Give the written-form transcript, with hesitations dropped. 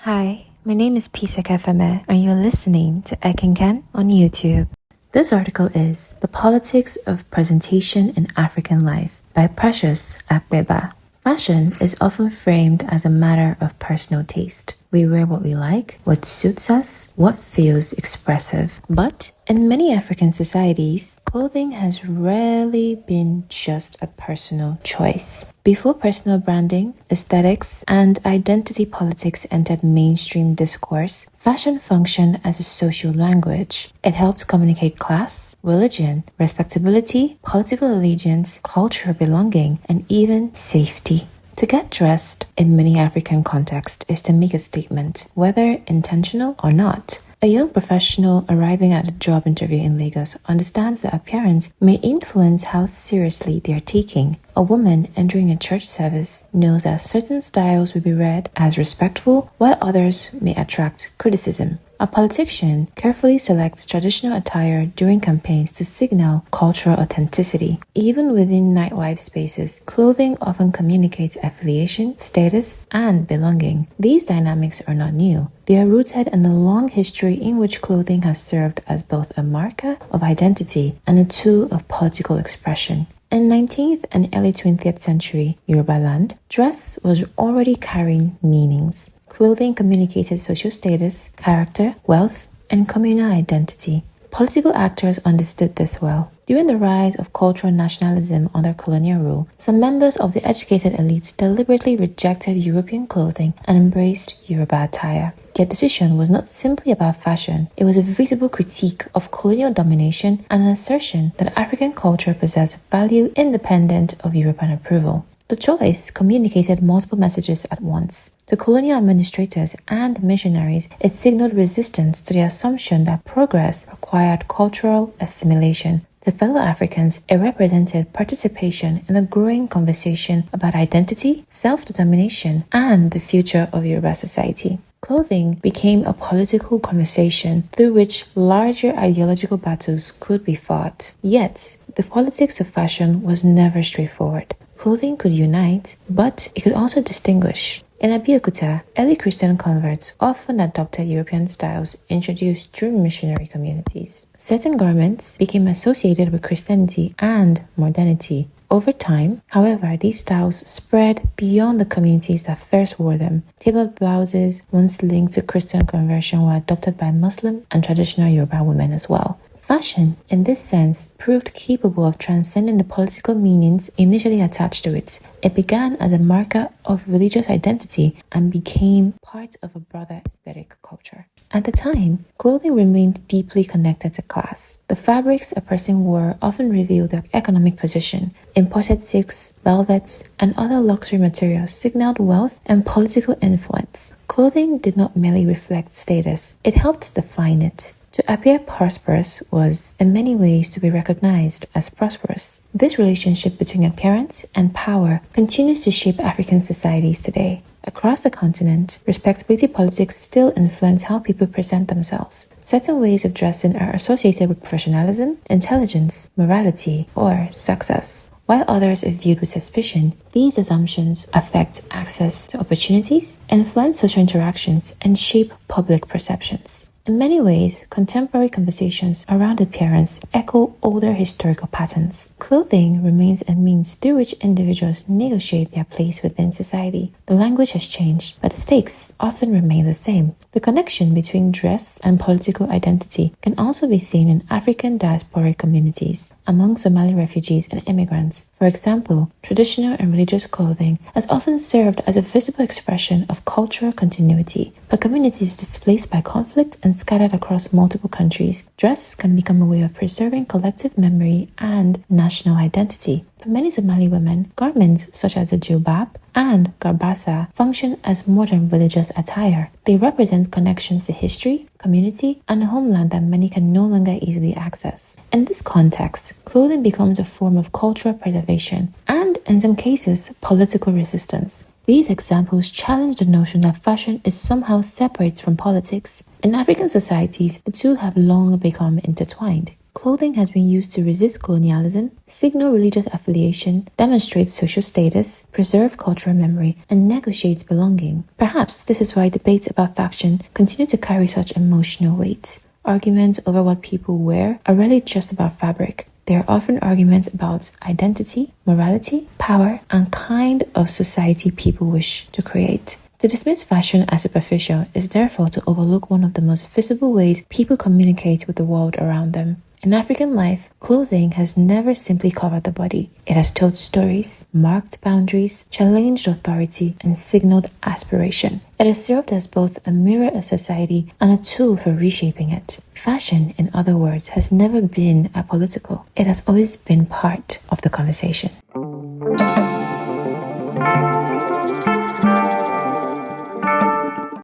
Hi, my name is Pisa Kefeme, and you're listening to Ekinken on YouTube. This article is The Politics of Presentation in African Life by Precious Akbeba. Fashion is often framed as a matter of personal taste. We wear what we like, what suits us, what feels expressive. But in many African societies, clothing has rarely been just a personal choice. Before personal branding, aesthetics, and identity politics entered mainstream discourse, fashion functioned as a social language. It helped communicate class, religion, respectability, political allegiance, cultural belonging, and even safety. To get dressed in many African contexts is to make a statement, whether intentional or not. A young professional arriving at a job interview in Lagos understands that appearance may influence how seriously they are taking. A woman entering a church service knows that certain styles will be read as respectful, while others may attract criticism. A politician carefully selects traditional attire during campaigns to signal cultural authenticity. Even within nightlife spaces, clothing often communicates affiliation, status, and belonging. These dynamics are not new. They are rooted in a long history in which clothing has served as both a marker of identity and a tool of political expression. In 19th and early 20th century Yoruba land, dress was already carrying meanings. Clothing communicated social status, character, wealth, and communal identity. Political actors understood this well. During the rise of cultural nationalism under colonial rule, some members of the educated elites deliberately rejected European clothing and embraced Yoruba attire. Their decision was not simply about fashion, it was a visible critique of colonial domination and an assertion that African culture possessed value independent of European approval. The choice communicated multiple messages at once. To colonial administrators and missionaries, it signaled resistance to the assumption that progress required cultural assimilation. To fellow Africans, it represented participation in a growing conversation about identity, self-determination, and the future of Yoruba society. Clothing became a political conversation through which larger ideological battles could be fought. Yet, the politics of fashion was never straightforward. Clothing could unite, but it could also distinguish. In Abeokuta, early Christian converts often adopted European styles introduced through missionary communities. Certain garments became associated with Christianity and modernity. Over time, however, these styles spread beyond the communities that first wore them. Tailored blouses, once linked to Christian conversion, were adopted by Muslim and traditional Yoruba women as well. Fashion, in this sense, proved capable of transcending the political meanings initially attached to it. It began as a marker of religious identity and became part of a broader aesthetic culture. At the time, clothing remained deeply connected to class. The fabrics a person wore often revealed their economic position. Imported silks, velvets, and other luxury materials signaled wealth and political influence. Clothing did not merely reflect status, it helped define it. To appear prosperous was, in many ways, to be recognized as prosperous. This relationship between appearance and power continues to shape African societies today. Across the continent, respectability politics still influence how people present themselves. Certain ways of dressing are associated with professionalism, intelligence, morality, or success. While others are viewed with suspicion, these assumptions affect access to opportunities, influence social interactions, and shape public perceptions. In many ways, contemporary conversations around appearance echo older historical patterns. Clothing remains a means through which individuals negotiate their place within society. The language has changed, but the stakes often remain the same. The connection between dress and political identity can also be seen in African diasporic communities among Somali refugees and immigrants. For example, traditional and religious clothing has often served as a visible expression of cultural continuity. For communities displaced by conflict and scattered across multiple countries, dress can become a way of preserving collective memory and national identity. For many Somali women, garments such as the jilbab and garbasa function as modern religious attire. They represent connections to history, community, and homeland that many can no longer easily access. In this context, clothing becomes a form of cultural preservation and, in some cases, political resistance. These examples challenge the notion that fashion is somehow separate from politics. In African societies, the two have long become intertwined. clothing has been used to resist colonialism, signal religious affiliation, demonstrate social status, preserve cultural memory, and negotiate belonging. Perhaps this is why debates about fashion continue to carry such emotional weight. Arguments over what people wear are rarely just about fabric. They are often arguments about identity, morality, power, and kind of society people wish to create. To dismiss fashion as superficial is therefore to overlook one of the most visible ways people communicate with the world around them. In African life, clothing has never simply covered the body. It has told stories, marked boundaries, challenged authority, and signaled aspiration. It has served as both a mirror of society and a tool for reshaping it. Fashion, in other words, has never been apolitical. It has always been part of the conversation.